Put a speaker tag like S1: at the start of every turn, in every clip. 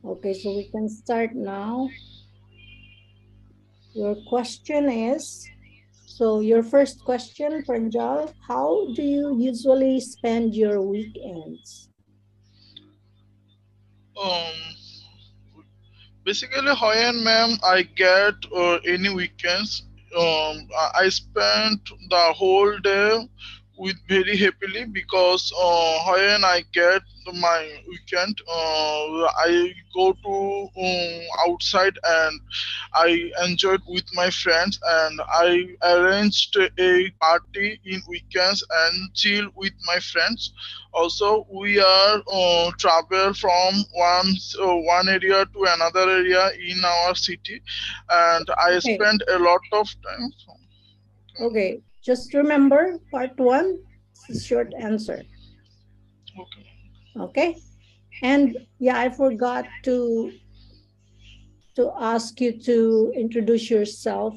S1: Okay, so we can start now. Your question is, so your first question, Pranjal, how do you usually spend your weekends?
S2: Um, Basically, hi and ma'am, I get any weekends. I spent the whole day with very happily because when I get my weekend, I go to outside and I enjoyed with my friends, and I arranged a party in weekends and chill with my friends. Also, we are travel from one area to another area in our city, and I
S1: Okay,
S2: spend a lot of time.
S1: okay. Just remember part one, it's a short answer.
S2: Okay.
S1: Okay. And yeah, I forgot to ask you to introduce yourself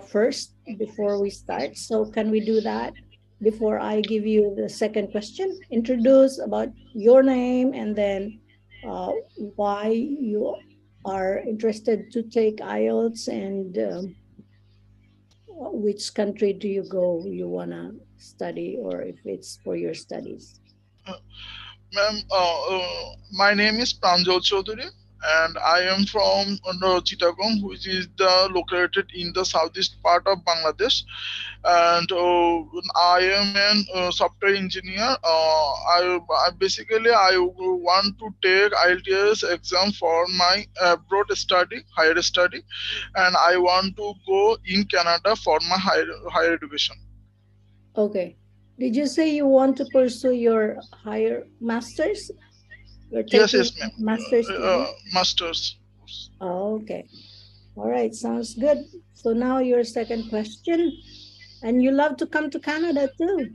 S1: first before we start. So can we do that before I give you the second question? Introduce about your name and then why you are interested to take IELTS and which country do you go you want to study or if it's for your studies.
S2: Uh, Ma'am, my name is Pranjal Chaudhary, and I am from Chittagong, which is located in the southeast part of Bangladesh. And I am an software engineer. I basically I want to take IELTS exam for my abroad study, higher study, and I want to go in Canada for my higher education.
S1: Okay. Did you say you want to pursue your higher masters? You're
S2: Yes,
S1: taking
S2: yes, ma'am.
S1: master's degree?
S2: Masters.
S1: Oh, okay. All right. Sounds good. So now your second question. And you love to come to Canada too.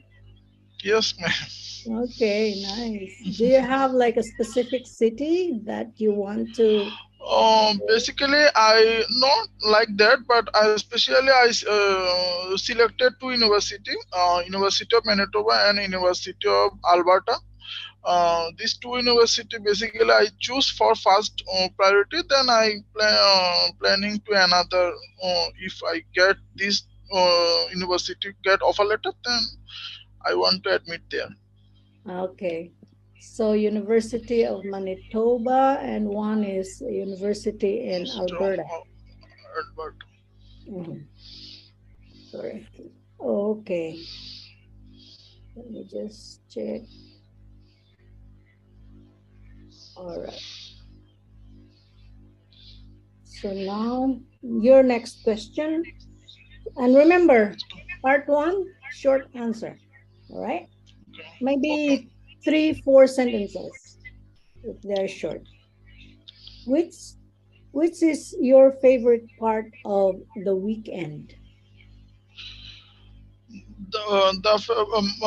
S2: Yes, ma'am.
S1: Okay, nice. Do you have like a specific city that you want to?
S2: Basically, I not like that, but I especially selected two university, University of Manitoba and University of Alberta. These two university basically I choose for first priority. Then I planning to another. If I get this university get offer letter, then I want to admit there.
S1: Okay. So University of Manitoba and one is a university in
S2: Strong
S1: Alberta.
S2: Alberta.
S1: Mhm. Sorry. Okay. Let me just check. All right. So now your next question. And remember, part one, short answer. All right.
S2: Okay.
S1: Maybe three, four sentences if they're short. Which which is your favorite part of the weekend?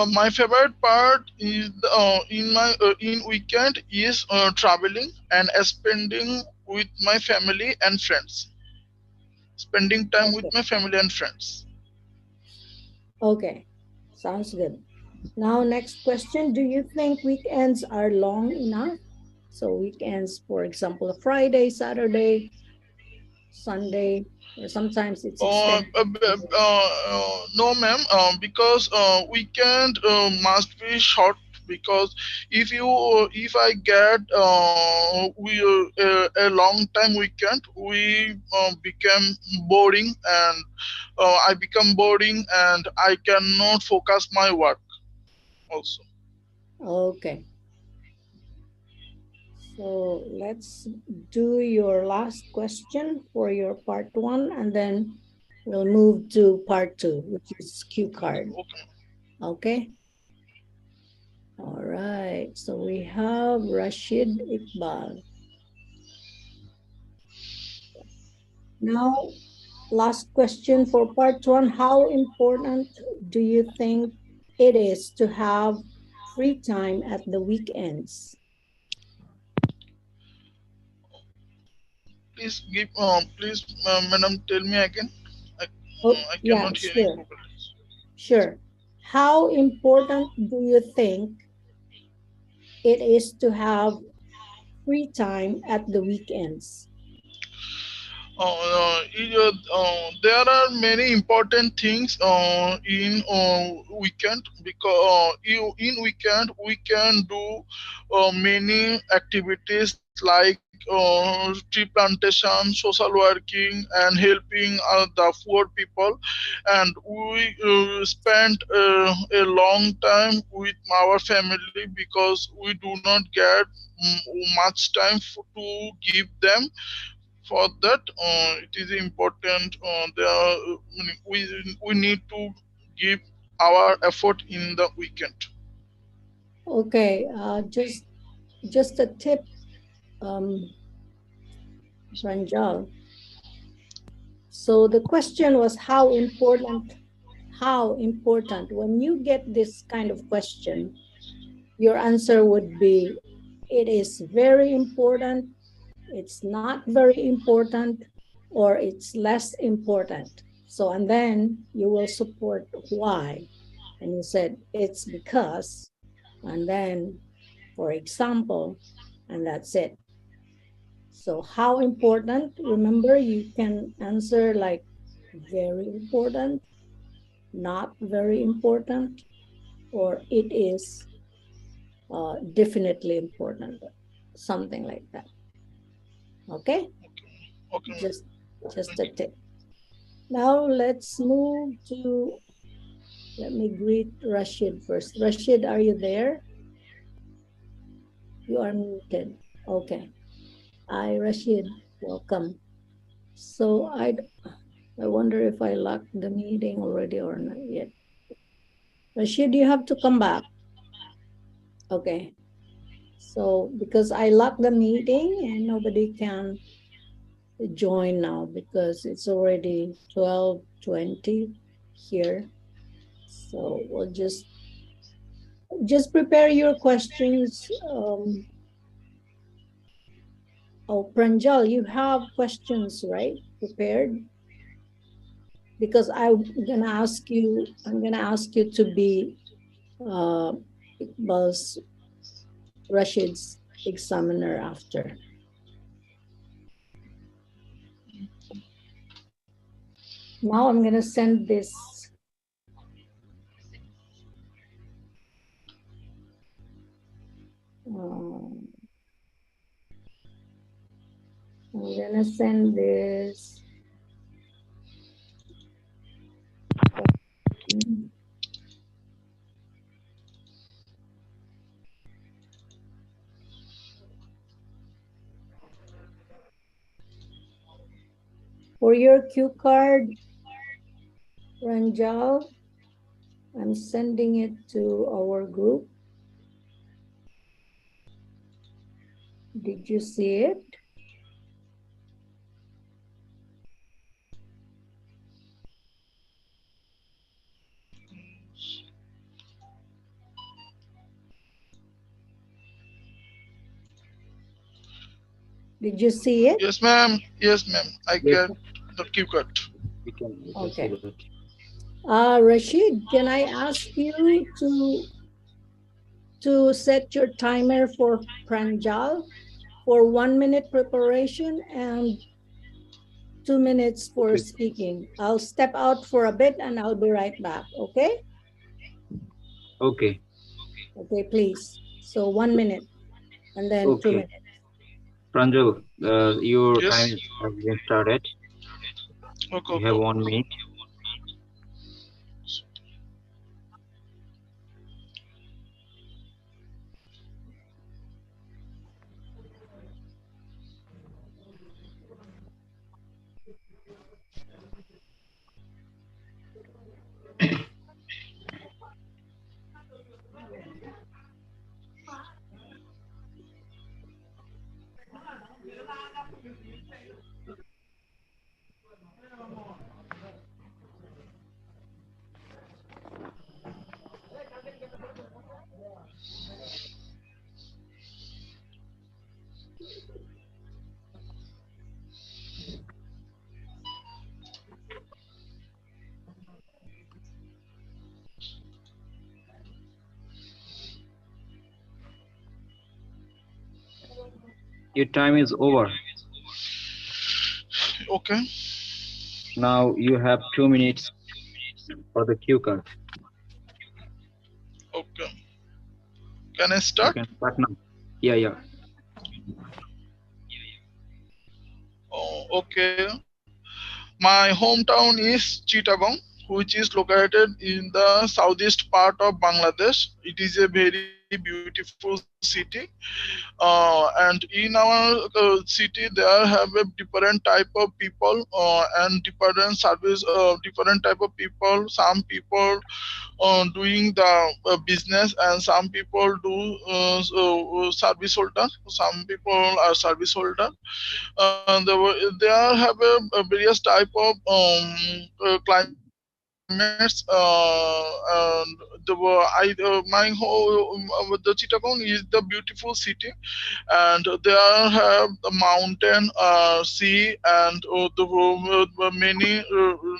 S2: My favorite part is in weekend is traveling and spending with my family and friends. Spending time with
S1: Okay.
S2: my family and friends.
S1: Okay. Sounds good. Now, next question. Do you think weekends are long enough? So, weekends, for example, a Friday, Saturday, Sunday, or sometimes it's extended.
S2: No, ma'am. Because weekend must be short. Because if I get a long time weekend, we become boring, and I become boring, and I cannot focus my work also.
S1: Okay. So, let's do your last question for your part one, and then we'll move to part two, which is cue card.
S2: Okay.
S1: Okay. All right. So, we have Rashid Iqbal. Now, last question for part one. How important do you think it is to have free time at the weekends?
S2: Please, madam, tell me again. I,
S1: Oh,
S2: I
S1: yeah,
S2: cannot hear you
S1: sure,
S2: properly.
S1: sure. How important do you think it is to have free time at the weekends?
S2: There are many important things in weekend, because in weekend we can do many activities like tree plantation, social working, and helping the poor people. And we spend a long time with our family, because we do not get much time to give them. For that, it is important, we need to give our effort in the weekend.
S1: Okay, just a tip, Ranjal. So the question was how important. When you get this kind of question, your answer would be, it is very important, it's not very important, or it's less important. So, and then you will support why. And you said, it's because, and then, for example, and that's it. So, how important? Remember, you can answer like very important, not very important, or it is definitely important, something like that. Okay,
S2: Okay, ma'am.
S1: just just a tip. Now let's move to, let me greet Rashid first. Rashid, are you there? You are muted. Okay. Hi, Rashid. Welcome. So I wonder if I locked the meeting already or not yet. Rashid, you have to come back. Okay. So because I locked the meeting and nobody can join now because it's already 12:20 here. So we'll just prepare your questions. Oh, Pranjal, you have questions, right? Prepared? Because I'm gonna ask you to be uh, Iqbal's Rashid's examiner after. Now I'm gonna send this. Um, I'm gonna send this for your cue card, Ranjal. I'm sending it to our group. Did you see it? Did you see it?
S2: Yes, ma'am. Yes, ma'am. I
S3: Yes,
S2: get the cue cut.
S3: we can see
S1: Okay.
S3: that.
S1: Rashid, can I ask you to set your timer for Pranjal for 1 minute preparation and 2 minutes for
S3: Okay.
S1: speaking? I'll step out for a bit and I'll be right back. Okay?
S3: Okay.
S1: Okay, please. So 1 minute and then two
S3: Okay.
S1: minutes.
S3: Pranjal, your
S2: Yes.
S3: time has been started.
S2: Okay,
S3: You
S2: okay,
S3: have
S2: okay.
S3: 1 minute. Your time is over.
S2: Okay.
S3: Now you have 2 minutes for the cue card.
S2: Okay. Can I
S3: You
S2: start?
S3: can start now. Yeah, yeah.
S2: Okay. My hometown is Chittagong, which is located in the southeast part of Bangladesh. It is a very beautiful city, and in our city there have a different type of people and different service, different type of people. Some people doing the business, and some people do service holder. Some people are service holder. They are have a various type of climates, and the Chittagong is the beautiful city, and there have the mountain, sea, and many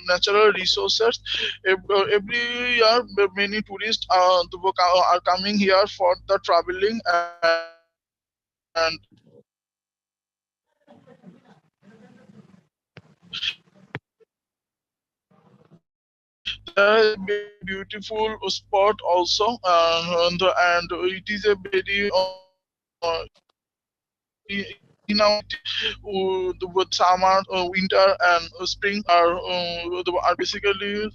S2: natural resources. Every year, many tourists are coming here for the traveling, and there is a very beautiful spot also, and it is a very in our city, the summer, winter, and spring are basically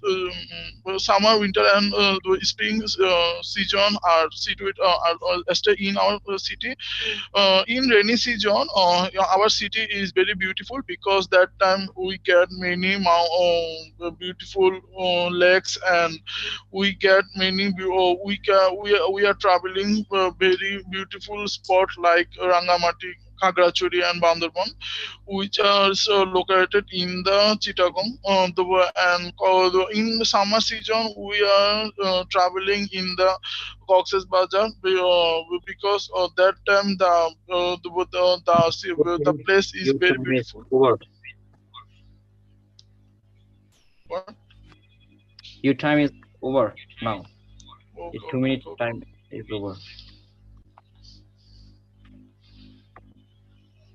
S2: summer, winter, and the spring season are situated are stay in our city. In rainy season, our city is very beautiful because that time we get many beautiful lakes, and we get many we are traveling very beautiful spot like Rangamati, Khagrachuri, and Bandarban, which are located in the Chittagong. In the summer season, we are traveling in the Cox's Bazar because that time the
S3: Okay.
S2: place is
S3: Your
S2: very
S3: time is
S2: beautiful.
S3: over.
S2: What?
S3: Your time is over now. Your
S2: Okay,
S3: two
S2: okay,
S3: minutes
S2: okay, okay.
S3: time is over.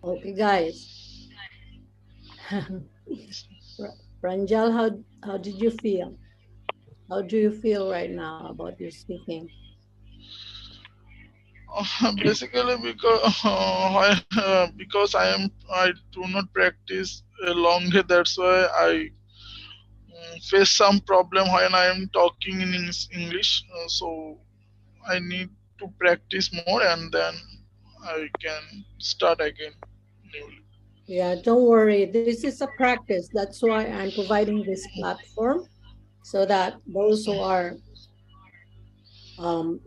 S1: Okay, guys. Pranjal, how did you feel? How do you feel right now about your speaking?
S2: Basically, because I do not practice a long day. That's why I face some problem when I am talking in English. So I need to practice more, and then I can start again newly.
S1: Yeah, don't worry. This is a practice. That's why I'm providing this platform so that those who are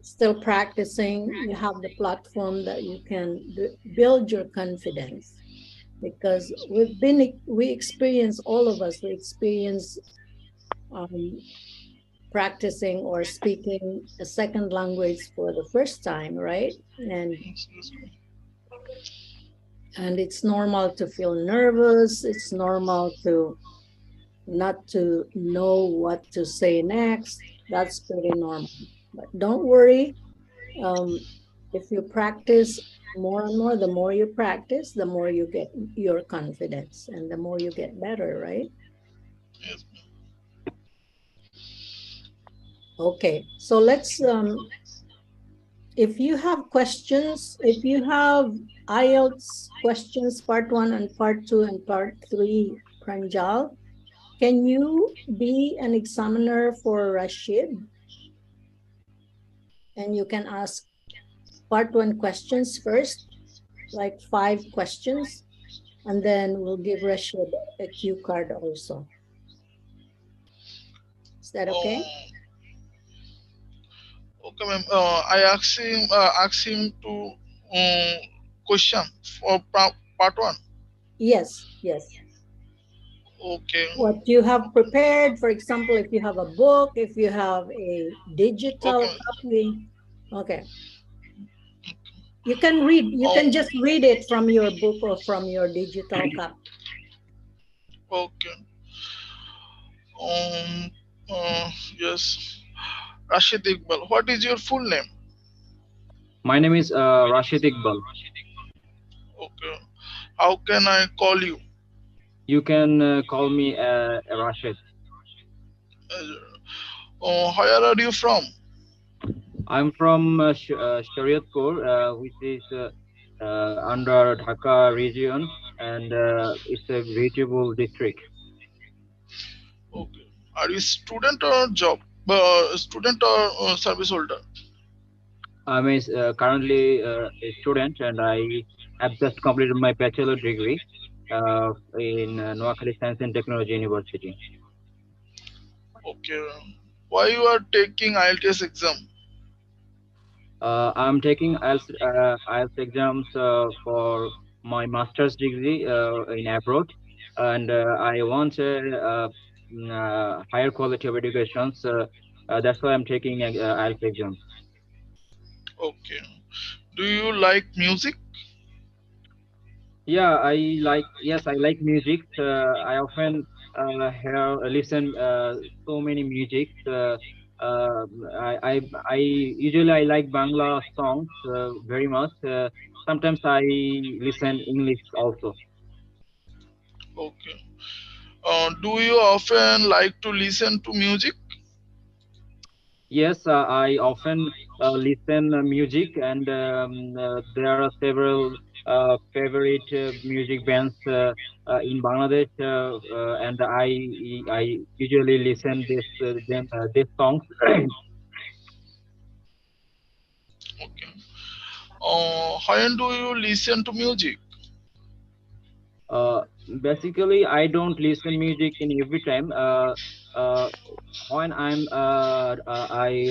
S1: still practicing, you have the platform that you can build your confidence. Because we experience, all of us, we experience um, practicing or speaking a second language for the first time, right?
S2: Yes, yes, ma'am.
S1: And it's normal to feel nervous. It's normal to not to know what to say next. That's pretty normal. But don't worry. Um, if you practice more and more, the more you practice, the more you get your confidence and the more you get better, right?
S2: Yes, ma'am.
S1: Okay, so let's if you have questions, if you have IELTS questions, part one and part two and part three, Pranjal, can you be an examiner for Rashid? And you can ask part one questions first, like 5 questions, and then we'll give Rashid a cue card also. Is that okay?
S2: Okay, ma'am. I asked him to question for part one.
S1: Yes, yes.
S2: Okay,
S1: What you have prepared, for example, if you have a book, if you have a
S2: okay,
S1: digital
S2: ma'am.
S1: copy, okay. You can just read it from your book or from your digital copy.
S2: Okay. Um. Yes. Rashid Iqbal. What is your full name?
S3: My name is Rashid Iqbal.
S2: Okay. How can I call you?
S3: You can call me Rashid.
S2: Where are you from?
S3: I'm from Shariatpur, which is under Dhaka region, and it's a beautiful district.
S2: Okay. Are you student or job? Student or service holder?
S3: I'm currently a student, and I have just completed my bachelor degree in Noakhali Science and Technology University.
S2: Okay. Why you are taking IELTS exam?
S3: I'm taking IELTS exams for my master's degree in abroad, and I want higher quality of education. So that's why I'm taking IELTS exams.
S2: Okay. Do you like music?
S3: Yeah, yes, I like music. I often listen so many music. I usually I like Bangla songs very much. Sometimes I listen English also.
S2: Okay. Do you often like to listen to music?
S3: Yes, I often listen music, and there are several favorite music bands in Bangladesh, and I usually listen these songs.
S2: Okay. When do you listen to music?
S3: Uh, Basically, I don't listen music in every time. Uh, when I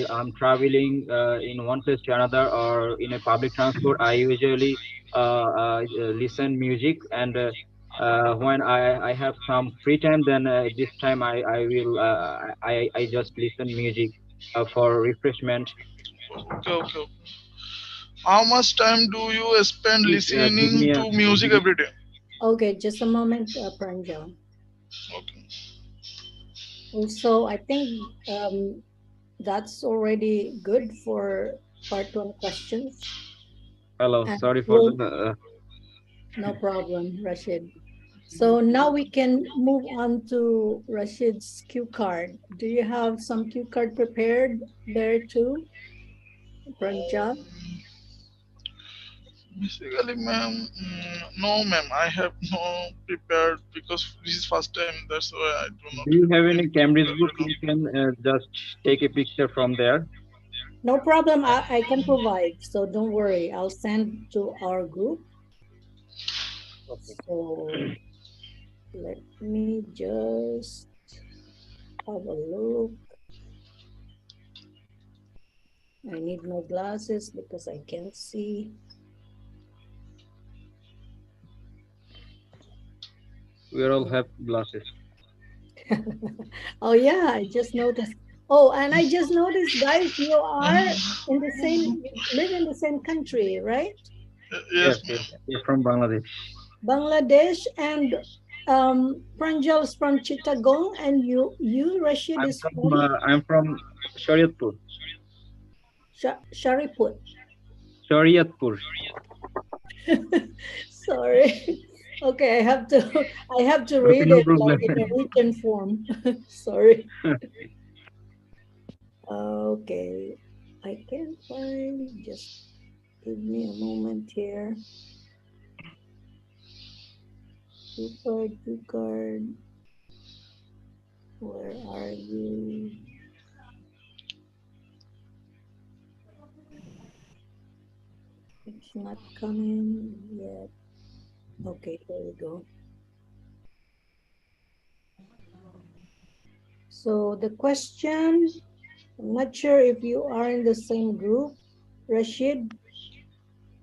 S3: am traveling in one place to another or in a public transport, I usually listen music, and when I have some free time, then this time I just listen music for refreshment.
S2: Okay, okay. How much time do you spend
S3: Please
S2: listening to music
S3: give me.
S2: every day?
S1: Okay, just a moment, Pranjal.
S2: Okay.
S1: Also, I think that's already good for part one questions.
S3: Hello,
S1: And
S3: sorry for the.
S1: we'll, no problem, Rashid. So now we can move on to Rashid's cue card. Do you have some cue card prepared there too, Pranjal?
S2: Basically, ma'am, no, ma'am. I have no prepared because this is first time. That's why I do not
S3: Do you
S2: have
S3: have
S2: any
S3: any Cambridge
S2: prepared
S3: book?
S2: right now.
S3: You can just take a picture from there.
S1: No problem. I can provide. So don't worry. I'll send to our group.
S3: Okay.
S1: So let me just have a look. I need more glasses because I can't see.
S3: We all have glasses.
S1: Oh yeah, I just noticed. Oh, and I just noticed, guys, you are in the same, live in the same country, right?
S3: Yes,
S2: Yes,
S3: yes.
S2: ma'am.
S3: You're from Bangladesh.
S1: Bangladesh, and Pranjal's from Chittagong, and you Rashid is from
S3: I'm from Shariatpur.
S1: Shariput.
S3: Shariatpur.
S1: Sorry. Okay, I have to
S3: Okay,
S1: read
S3: no
S1: it like
S3: problem.
S1: in a written form. Sorry. Okay. I can't find, just give me a moment here. Two card, where are you? It's not coming yet. Okay, there we go. So the question, I'm not sure if you are in the same group. Rashid,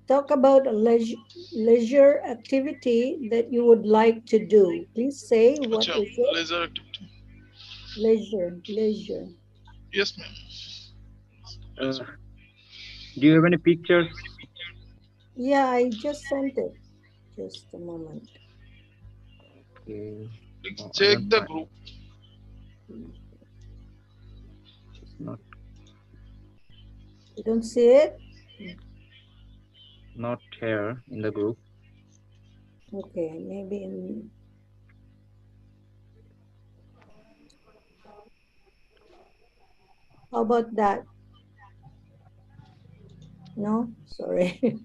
S1: talk about a leisure activity that you would like to do. Please say, what
S2: Acha,
S1: is it?
S2: leisure activity.
S1: Leisure.
S2: Yes, ma'am.
S3: Uh,
S2: Leisure.
S3: do you have any pictures?
S1: Yeah, I just sent it. Just a moment.
S3: Okay.
S2: Please
S3: Oh, I
S2: check
S3: don't
S2: the
S3: find.
S2: group.
S3: It's not
S1: You don't see it?
S3: not here in the group.
S1: Okay, maybe in, how about that? No, sorry.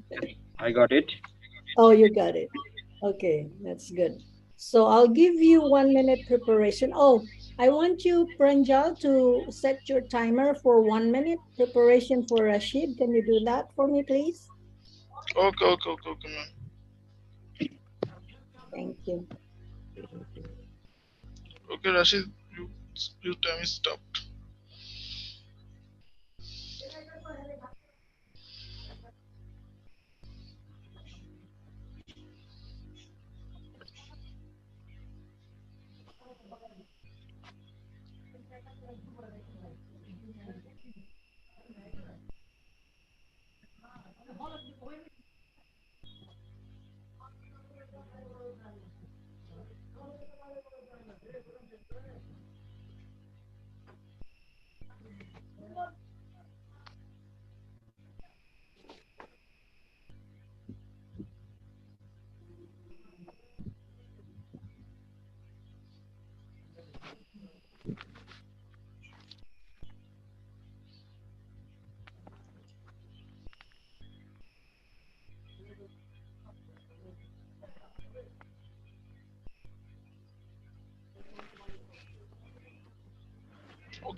S3: I got it.
S1: Oh, you got it. Okay, that's good. So I'll give you 1 minute preparation. Oh, I want you, Pranjal, to set your timer for 1 minute preparation for Rashid. Can you do that for me, please?
S2: Okay, man.
S1: Thank you.
S2: Okay, Rashid, you, your time is stopped.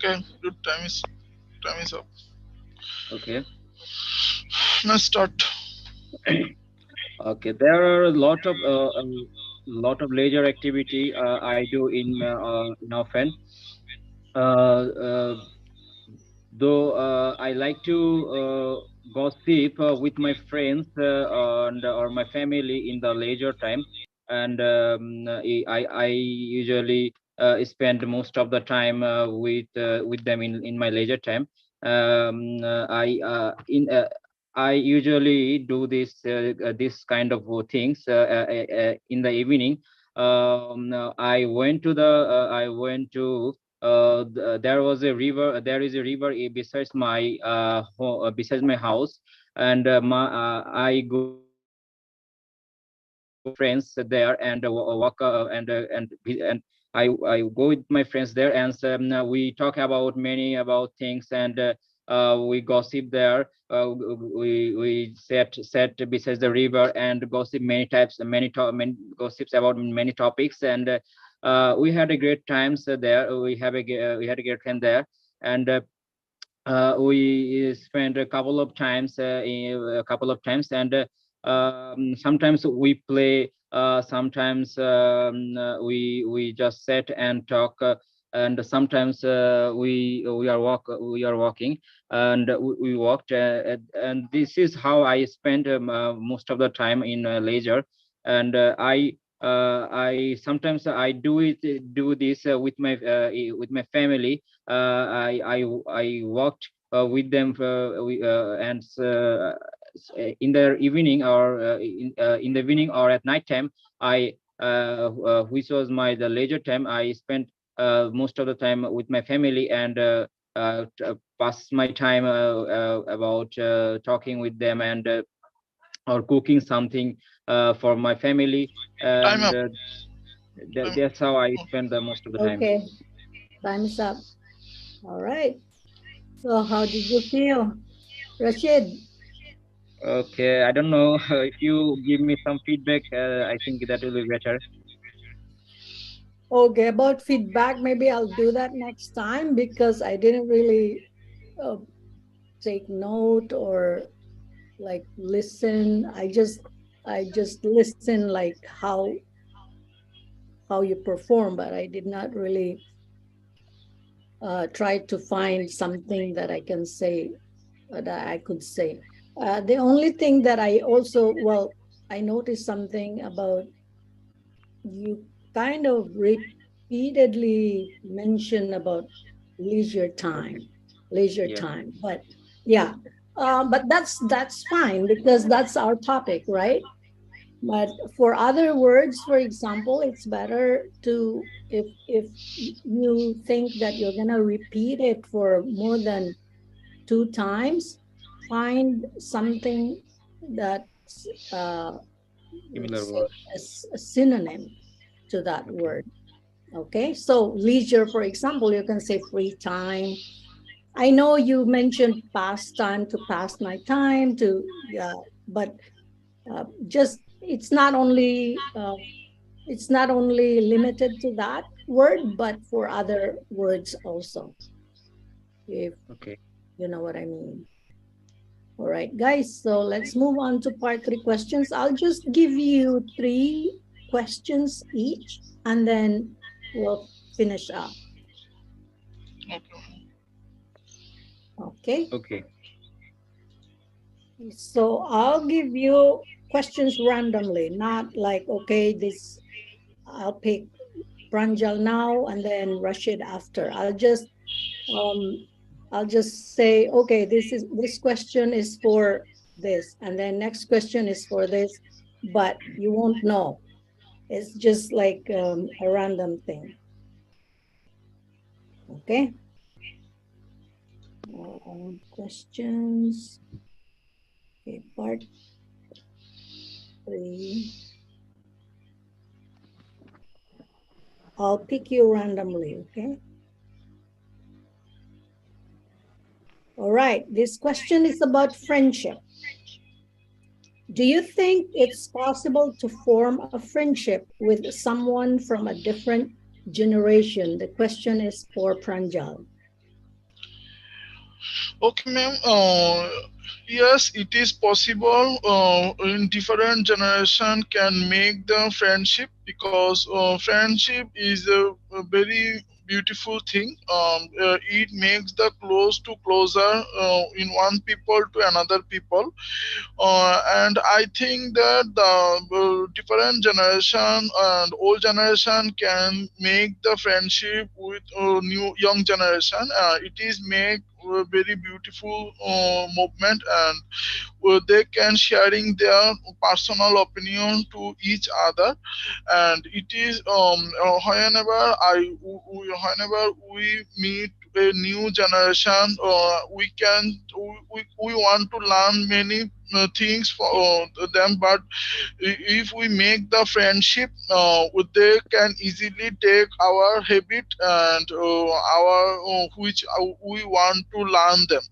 S2: Okay, your time is up.
S3: Okay.
S2: Now start.
S3: Okay. There are a lot of leisure activity I do in often. Uh, though I like to gossip with my friends and or my family in the leisure time, and I usually spend most of the time with them in my leisure time. I usually do this kind of things in the evening. I went to there is a river besides besides my house, and I go with my friends there and walk and I go with my friends there, and we talk about things, and we gossip there. We sat beside the river and gossip many gossips about many topics, and we had a great times there. We had a great time there, and we spent a couple of times, and sometimes we play. Sometimes we just sit and talk, and sometimes we are walking, and we walked, and this is how I spend most of the time in leisure, and I sometimes I do this with my family. I walked with them and in the evening or in the evening or at night time. Which was the leisure time. I spent most of the time with my family, and pass my time about talking with them, and or cooking something for my family,
S2: Time
S3: and
S2: up. Time.
S3: that's how I spend the most of the time.
S1: Okay, time's up. All right. So how did you feel, Rashid?
S3: Okay, I don't know if you give me some feedback, I think that will be better.
S1: Okay, about feedback, maybe I'll do that next time because I didn't really uh, take note or like listen. I just listen like how you perform, but I did not really try to find something that I can say that I could say. The only thing that I also, well, I noticed something about you kind of repeatedly mention about leisure time, leisure
S3: Yeah,
S1: time. But yeah, but that's fine because that's our topic, right? But for other words, for example, it's better to if you think that you're gonna repeat it for more than 2 times, find something that's
S3: Similar
S1: let's say,
S3: words.
S1: a synonym to that
S3: Okay.
S1: word. Okay, so leisure, for example, you can say free time. I know you mentioned pastime, to pass my time, to but just it's not only limited to that word, but for other words also, if
S3: Okay.
S1: you know what I mean. All right, guys. So let's move on to part three questions. I'll just give you three questions each, and then we'll finish up.
S2: Okay.
S1: Okay.
S3: Okay.
S1: So I'll give you questions randomly, not like, okay, this, I'll pick Pranjal now and then Rashid after. Um, I'll just say, okay, this question is for this, and then next question is for this, but you won't know. It's just like a random thing. Okay. Questions. Okay, part three. I'll pick you randomly. Okay. All right. This question is about friendship. Do you think it's possible to form a friendship with someone from a different generation? The question is for Pranjal.
S2: Okay, ma'am. Yes, it is possible. In different generation can make the friendship, because friendship is a very beautiful thing. It makes the close to closer in one people to another people. And I think that the different generation and old generation can make the friendship with new young generation. It is make a very beautiful movement, and they can sharing their personal opinion to each other. And it is whenever we meet a new generation, we want to learn many things for them. But if we make the friendship, they can easily take our habit and our which we want to learn them.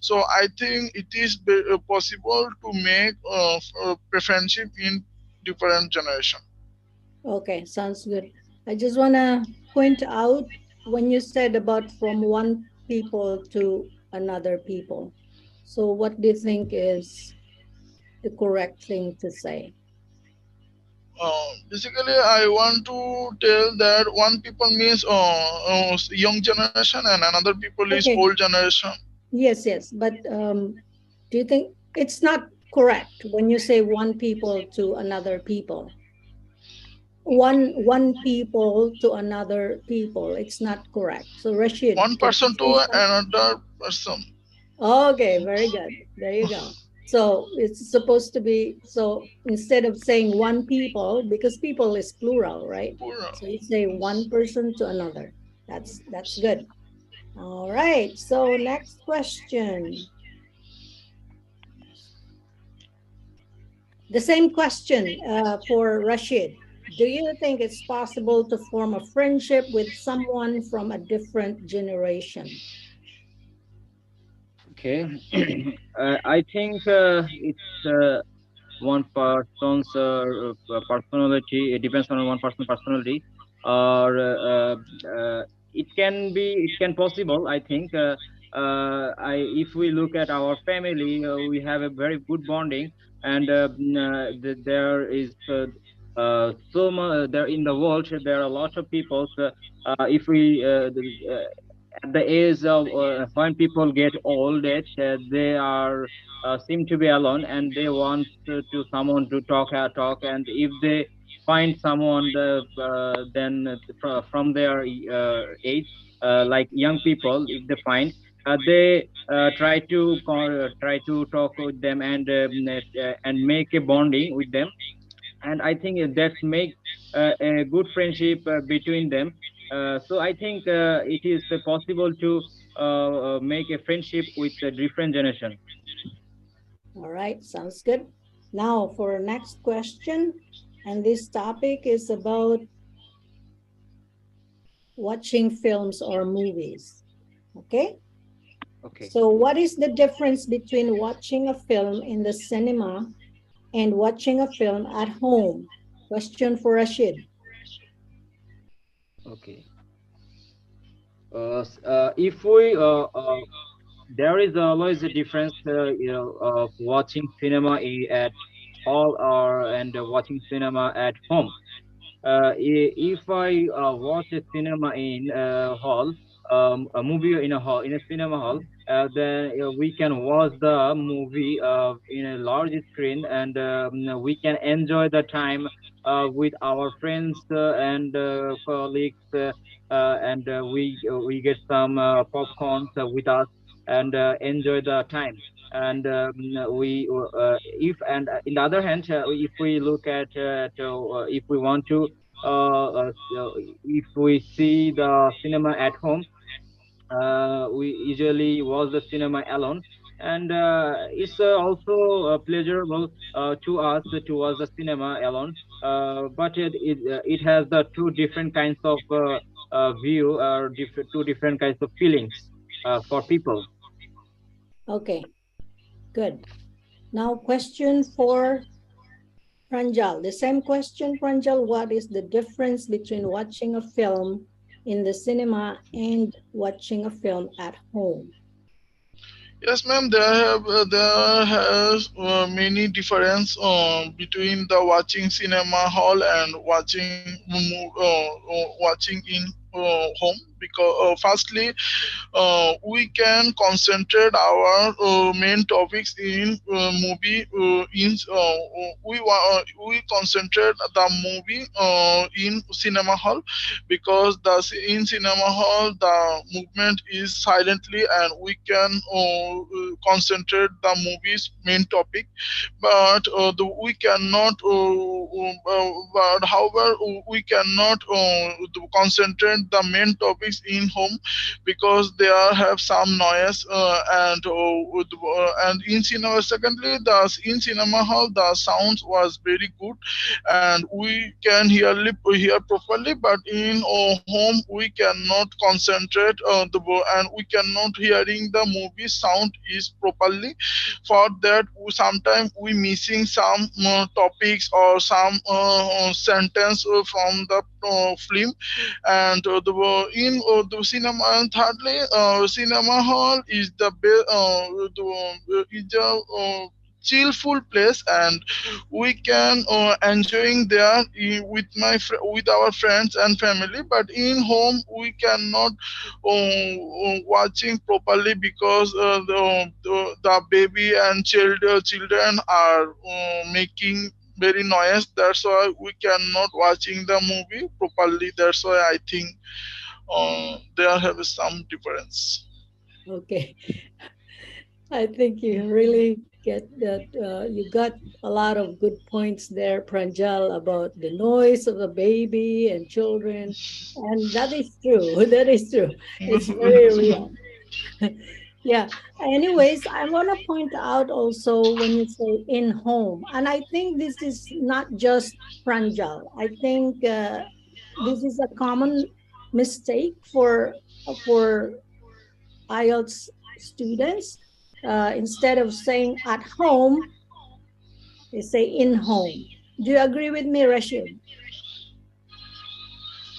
S2: So I think it is possible to make friendship in different generation.
S1: Okay, sounds good. I just want to point out when you said about from one people to another people. So, what do you think is the correct thing to say?
S2: Basically, I want to tell that one people means young generation, and another people is
S1: Okay,
S2: old generation.
S1: yes, yes. But do you think it's not correct when you say one people to another people? One people to another people. It's not correct. So Rashid,
S2: One
S1: can you
S2: person
S1: say
S2: to
S1: something?
S2: another person.
S1: Okay, very good. There you go. So it's supposed to be, so instead of saying one people, because people is plural, right?
S2: Plural.
S1: So you say one person to another. That's good. All right. So next question. The same question for Rashid. Do you think it's possible to form a friendship with someone from a different generation?
S3: Okay. I think it's one person's personality. It depends on one person's personality, or it can possible. I think if we look at our family, we have a very good bonding, and there is so much there in the world. There are a lot of people. If we at the age of when people get old age, they are seem to be alone, and they want to someone to talk, and if they find someone then from their age, like young people, if they find, they try to talk with them, and make a bonding with them. And I think that's make a good friendship between them. So I think it is possible to make a friendship with a different generation.
S1: All right. Sounds good. Now, for our next question, and this topic is about watching films or movies. Okay?
S3: Okay.
S1: So, what is the difference between watching a film in the cinema and watching a film at home? Question for Rashid.
S3: Okay. If we there is always a difference, of watching cinema at hall or and watching cinema at home. If I watch a cinema in hall, a movie in a hall, in a cinema hall, then we can watch the movie in a large screen, and we can enjoy the time with our friends and colleagues, and we get some popcorns with us and enjoy the time. And we if and in the other hand, if we look at if we want to if we see the cinema at home, we usually watch the cinema alone, and it's also pleasurable to us to watch the cinema alone. But it has the two different kinds of view, or two different kinds of feelings for people.
S1: Okay, good. Now, question for Pranjal. The same question, Pranjal. What is the difference between watching a film in the cinema and watching a film at home?
S2: Yes, ma'am. There has many difference between the watching cinema hall and watching in home, because firstly, we can concentrate our main topics in movie. We concentrate the movie in cinema hall, because in cinema hall the movement is silently, and we can concentrate the movie's main topic. But we cannot but however we cannot concentrate the main topics in home, because they have some noise, and in cinema, secondly, the in cinema hall the sound was very good, and we can hear properly. But in home we cannot concentrate and we cannot hearing the movie sound is properly. For that, sometimes we missing some topics or some sentence from the film. And in the cinema. And thirdly, cinema hall is is a chillful place, and we can enjoying there with our friends and family. But in home we cannot watching properly, because the baby and children are making very noise. That's why we cannot watching the movie properly. That's why I think there have some difference.
S1: Okay, I think you really get that. You got a lot of good points there, Pranjal, about the noise of the baby and children. And that is true. That is true. It's very real. Yeah. Anyways, I want to point out also when you say in home, and I think this is not just Pranjal. I think this is a common mistake for IELTS students. Instead of saying at home, they say in home. Do you agree with me, Rashid?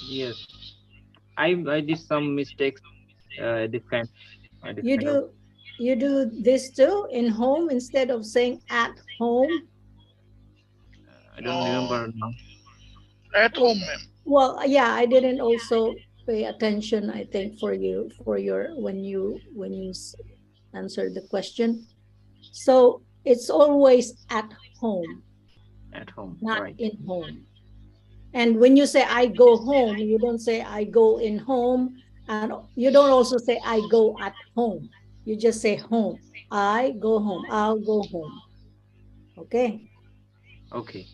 S3: Yes, I did some mistakes, this kind this
S1: You
S3: kind of.
S1: do you do this too in home instead of saying at home?
S3: I don't
S2: uh,
S3: remember now.
S2: at
S1: Oh,
S2: home, ma'am.
S1: well, yeah, I didn't also pay attention, I think, for you for your when you answered the question. So it's always at home,
S3: At home,
S1: not
S3: right?
S1: in home. And when you say I go home, you don't say I go in home, and you don't also say I go at home. You just say home. I go home. I'll go home. Okay.
S3: Okay.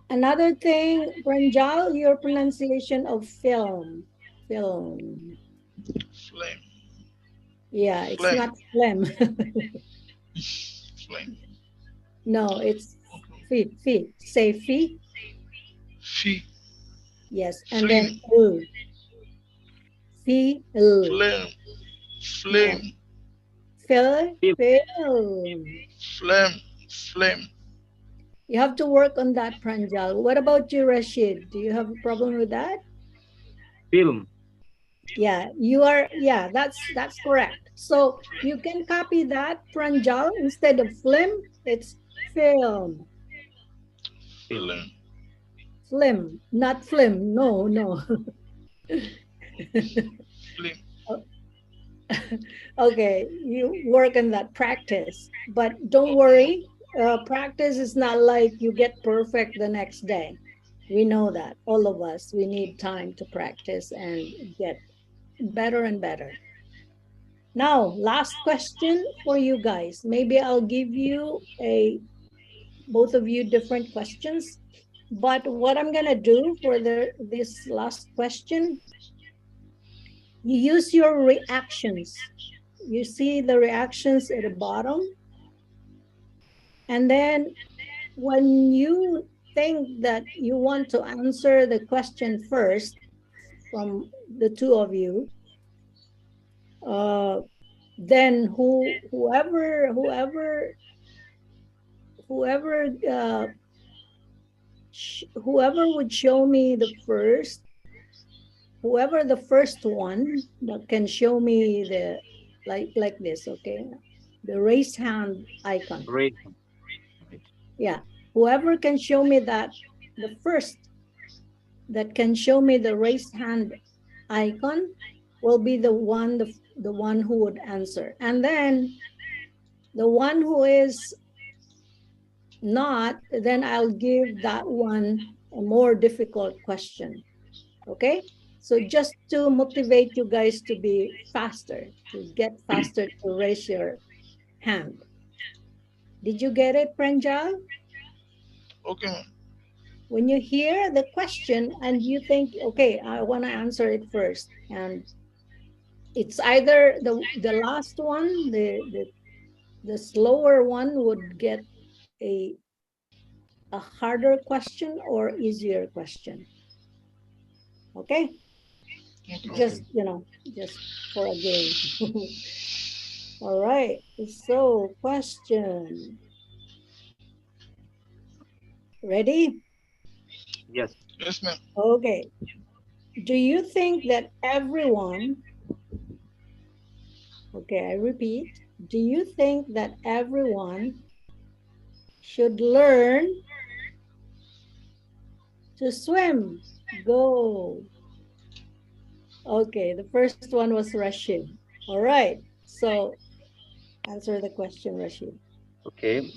S1: Another thing, Pranjal, your pronunciation of film. Film.
S2: Flame,
S1: Yeah, it's
S2: flame,
S1: not phlegm.
S2: flame.
S1: No, it's fee, fee. Say fee.
S2: Fee.
S1: Yes. And
S2: Flim.
S1: then fee,
S2: Flame.
S1: no.
S2: Flame.
S3: Film.
S1: Film.
S2: Flame. Flame.
S1: You have to work on that, Pranjal. What about you, Rashid? Do you have a problem with that?
S3: Film.
S1: Yeah, you are. Yeah, that's correct. So you can copy that, Pranjal. Instead of film, it's film.
S3: Film.
S2: Flame.
S1: Film, not film. No, no.
S2: Flame.
S1: Okay, you work on that practice, but don't worry. Practice is not like you get perfect the next day. We know that all of us, we need time to practice and get better and better. Now, last question for you guys. Maybe I'll give you both of you different questions. But what I'm gonna do for this last question, you use your reactions. You see the reactions at the bottom, and then when you think that you want to answer the question first from the two of you, uh, then whoever whoever would show me the first, whoever the first one that can show me the like this, okay, the raise hand icon.
S3: Race.
S1: Yeah, whoever can show me that, the first that can show me the raised hand icon will be the one who would answer. And then the one who is not, then I'll give that one a more difficult question. Okay, so just to motivate you guys to be faster, to get faster to raise your hand. Did you get it, Pranjal?
S2: Okay, ma'am.
S1: When you hear the question and you think, okay, I want to answer it first, and it's either the last one, the slower one would get a a harder question or easier question. Okay,
S2: Okay, ma'am.
S1: just
S3: Okay.
S1: just for a game. All right, so question, ready?
S3: Yes.
S2: Yes, ma'am.
S1: Okay, do you think that everyone, okay, I repeat, do you think that everyone should learn to swim? Go. Okay, the first one was Rashid. All right, so answer the question, Rashid.
S3: Okay.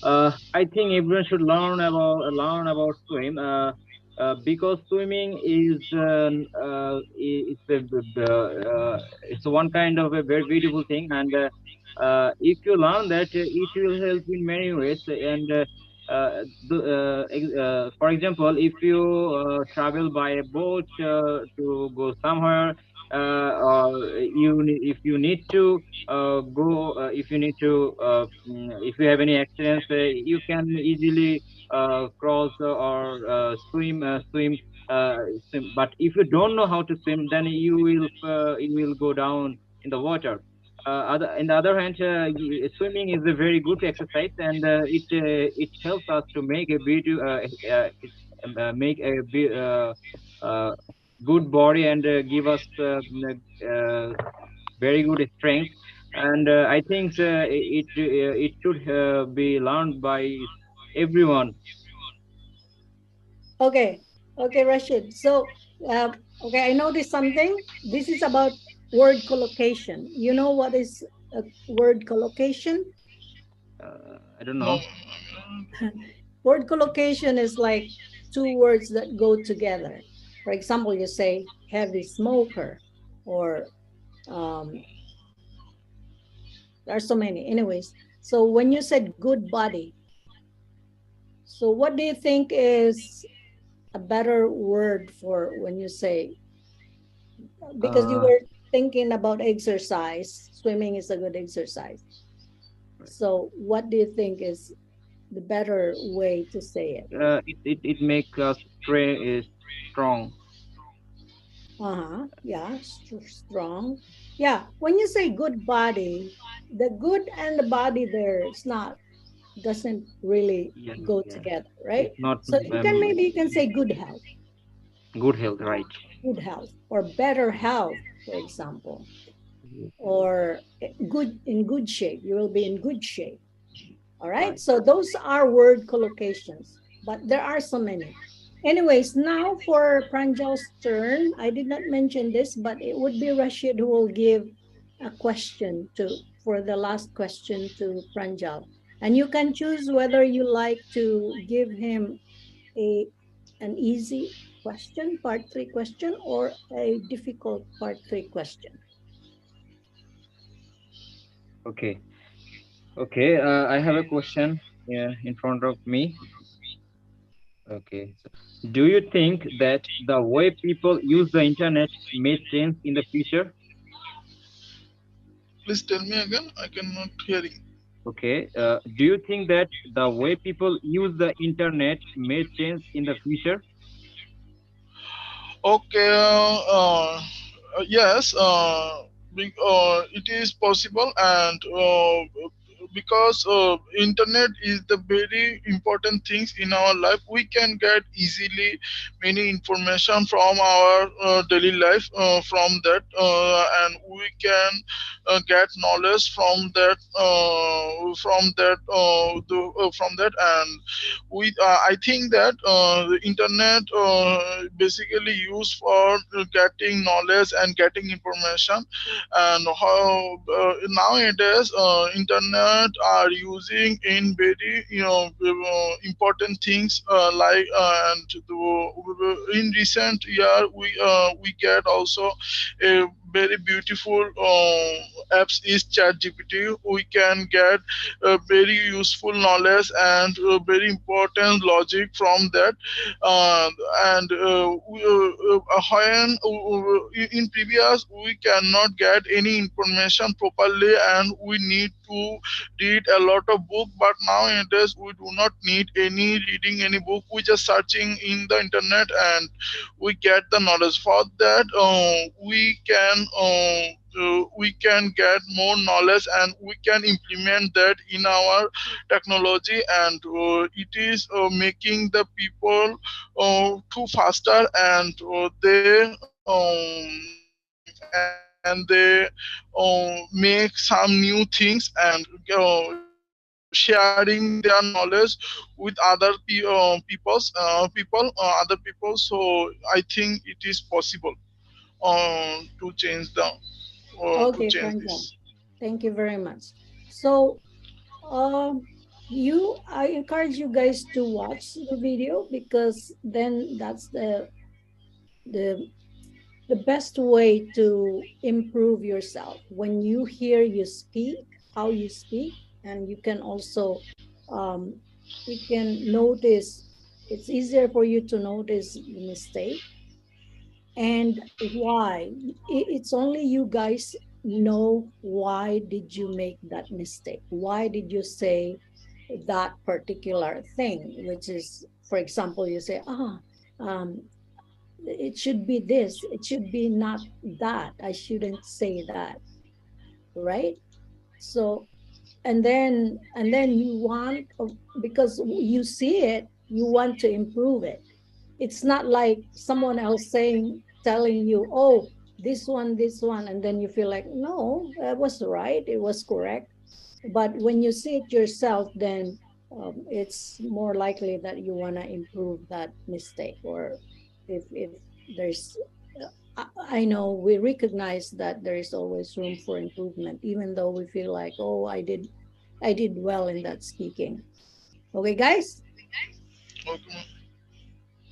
S3: I think everyone should learn about swim. Because swimming is it's one kind of a very beautiful thing, and if you learn that, it will help in many ways. And for example, if you travel by a boat to go somewhere, or if you need to go if you need to if you have any accidents, you can easily cross or swim. But if you don't know how to swim, then you will go down in the water. In the other hand, swimming is a very good exercise, and it helps us to make a beauty make a uh, good body, and give us very good strength. And I think it should be learned by everyone.
S1: Okay, okay, Rashid. So, okay, I noticed something. This is about word collocation. You know what is a word collocation?
S3: I don't
S2: No,
S3: know.
S2: ma'am.
S1: Word collocation is like two words that go together. For example, you say heavy smoker, or um, there are so many. Anyways, so when you said good body, so what do you think is a better word for when you say, because you
S3: Uh,
S1: were thinking about exercise, swimming is a good exercise.
S3: right.
S1: So what do you think is the better way to say it?
S3: It make us is strong.
S1: Uh-huh. Yeah, strong. Yeah, when you say good body, the good and the body there is not doesn't really
S3: Yeah,
S1: go
S3: yeah.
S1: together, right?
S3: It's not
S1: So you can maybe you can say
S3: good health, right?
S1: good health, or better health, for example, or good in good shape. You will be in good shape. All right.
S3: Right.
S1: So those are word collocations, but there are so many. Anyways, now for Pranjal's turn, I did not mention this, but it would be Rashid who will give a question to for the last question to Pranjal. And you can choose whether you like to give him a an easy question, part three question, or a difficult part three question.
S3: Okay. Okay. I have a question in front of me. Okay. So, do you think that the way people use the internet may change in the future?
S2: Please tell me again. I cannot hearing.
S3: Okay. Do you think that the way people use the internet may change in the future?
S2: Okay. Yes. It is possible, and because internet is the very important things in our life, we can get easily many information from our daily life from that, and we can get knowledge from that, and we I think that the internet basically used for getting knowledge and getting information, and how nowadays internet are using in very important things like and in recent year we get also a very beautiful apps is chat gpt. We can get very useful knowledge and very important logic from that, uh, and when in previous we cannot get any information properly and we need to read a lot of book, but nowadays we do not need any reading any book. We just searching in the internet and we get the knowledge. For that we can get more knowledge and we can implement that in our technology, and it is making the people too faster, and they make some new things and sharing their knowledge with other other people. So I think it is possible to
S1: Okay,
S2: change
S1: Pranjal.
S2: this.
S1: Thank you very much. So I encourage you guys to watch the video, because then that's the the best way to improve yourself. When you hear you speak, how you speak, and you can also um, you can notice, it's easier for you to notice the mistake and why. It's only you guys know why did you make that mistake, why did you say that particular thing, which is, for example, you say, um, it should be this, it should be not that, I shouldn't say that, right? So and then you want, because you see it, you want to improve it. It's not like someone else saying, telling you, oh, this one, and then you feel like, no, that was right, it was correct. But when you see it yourself, then it's more likely that you want to improve that mistake. Or if there's I know we recognize that there is always room for improvement, even though we feel like, oh, I did well in that speaking. Okay, guys.
S2: Okay.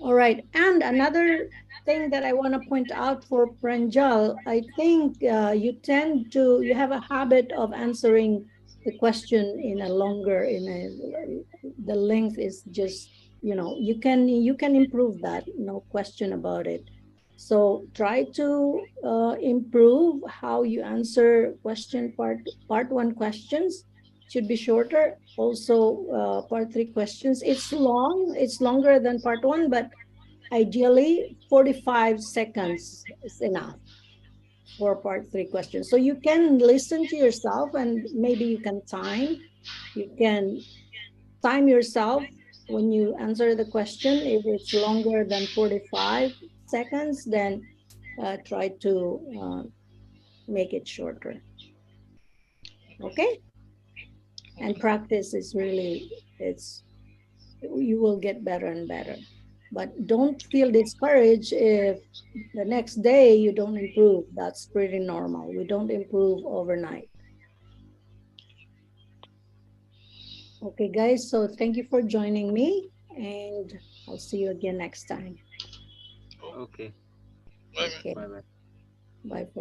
S1: All right. And another thing that I want to point out for Pranjal, I think you have a habit of answering the question in a longer, the length is just, you can improve that, no question about it. So try to improve how you answer part one questions. should be shorter. Also, part three questions. It's long. It's longer than part one, but ideally 45 seconds is enough for part three questions. So you can listen to yourself and maybe you can time. You can time yourself when you answer the question. If it's longer than 45 seconds, then try to make it shorter. Okay? And practice is really, it's, you will get better and better. But don't feel discouraged if the next day you don't improve. That's pretty normal. We don't improve overnight. Okay, guys. So thank you for joining me, and I'll see you again next time.
S3: Okay.
S2: Bye.
S1: Okay.
S3: Bye bye.
S1: Bye for